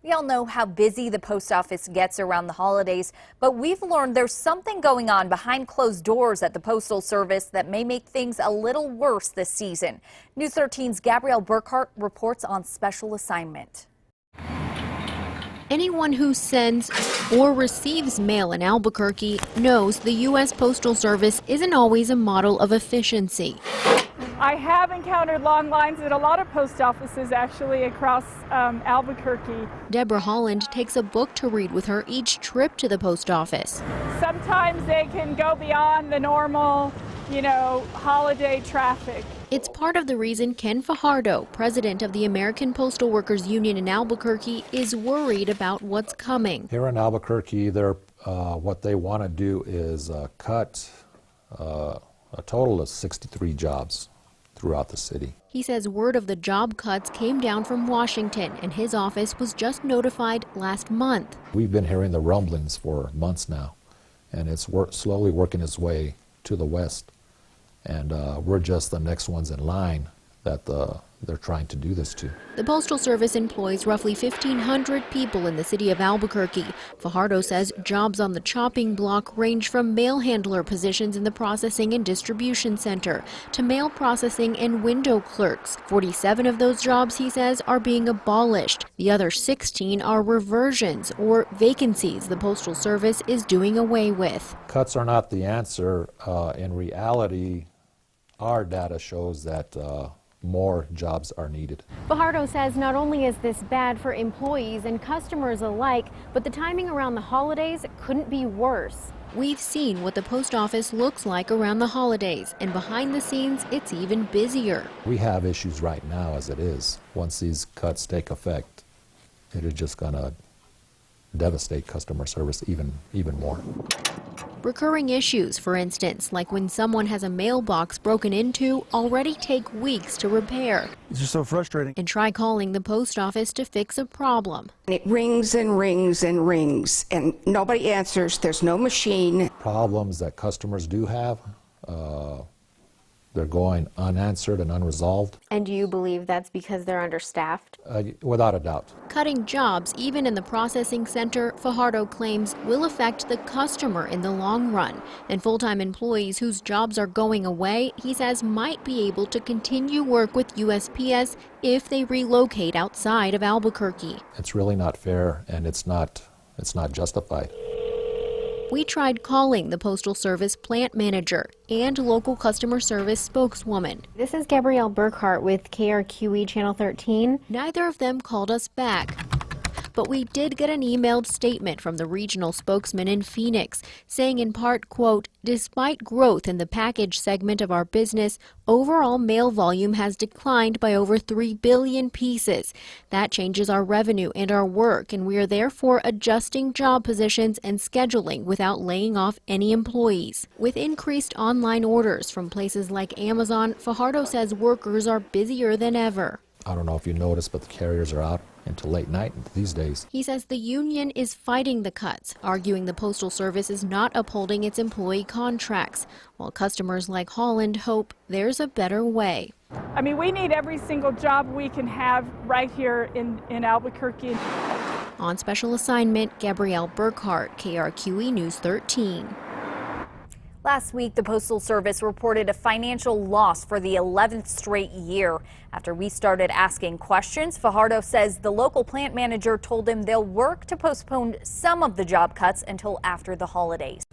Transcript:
We all know how busy the post office gets around the holidays, but we've learned there's something going on behind closed doors at the Postal Service that may make things a little worse this season. News 13's Gabrielle Burkhart reports on special assignment. Anyone who sends or receives mail in Albuquerque knows the U.S. Postal Service isn't always a model of efficiency. I have encountered long lines at a lot of post offices actually across Albuquerque. Deborah Holland takes a book to read with her each trip to the post office. Sometimes they can go beyond the normal, holiday traffic. It's part of the reason Ken Fajardo, president of the American Postal Workers Union in Albuquerque, is worried about what's coming. Here in Albuquerque, what they want to do is cut a total of 63 jobs throughout the city. He says word of the job cuts came down from Washington, and his office was just notified last month. We've been hearing the rumblings for months now, and it's slowly working its way to the west. And we're just the next ones in line that they're trying to do this to. The Postal Service employs roughly 1,500 people in the city of Albuquerque. Fajardo says jobs on the chopping block range from mail handler positions in the processing and distribution center to mail processing and window clerks. 47 of those jobs, he says, are being abolished. The other 16 are reversions or vacancies the Postal Service is doing away with. Cuts are not the answer. In reality, our data shows that more jobs are needed. Fajardo says not only is this bad for employees and customers alike, but the timing around the holidays couldn't be worse. We've seen what the post office looks like around the holidays, and behind the scenes, it's even busier. We have issues right now as it is. Once these cuts take effect, it is just going to devastate customer service even more. Recurring issues, for instance, like when someone has a mailbox broken into, already take weeks to repair. It's just so frustrating. And try calling the post office to fix a problem. It rings and rings and rings, and nobody answers. There's no machine. Problems that customers do have, they're going unanswered and unresolved. And do you believe that's because they're understaffed? Without a doubt. Cutting jobs, even in the processing center, Fajardo claims will affect the customer in the long run. And full-time employees whose jobs are going away, he says, might be able to continue work with USPS if they relocate outside of Albuquerque. It's really not fair, and it's not justified. We tried calling the Postal Service plant manager and local customer service spokeswoman. This is Gabrielle Burkhart with KRQE Channel 13. Neither of them called us back. But we did get an emailed statement from the regional spokesman in Phoenix saying in part, quote, despite growth in the package segment of our business, overall mail volume has declined by over 3 billion pieces. That changes our revenue and our work, and we are therefore adjusting job positions and scheduling without laying off any employees. With increased online orders from places like Amazon, Fajardo says workers are busier than ever. I don't know if you noticed, but the carriers are out into late night these days. He says the union is fighting the cuts, arguing the Postal Service is not upholding its employee contracts, while customers like Holland hope there's a better way. I mean, we need every single job we can have right here in Albuquerque. On special assignment, Gabrielle Burkhart, KRQE News 13. Last week, the Postal Service reported a financial loss for the 11th straight year. After we started asking questions, Fajardo says the local plant manager told him they'll work to postpone some of the job cuts until after the holidays.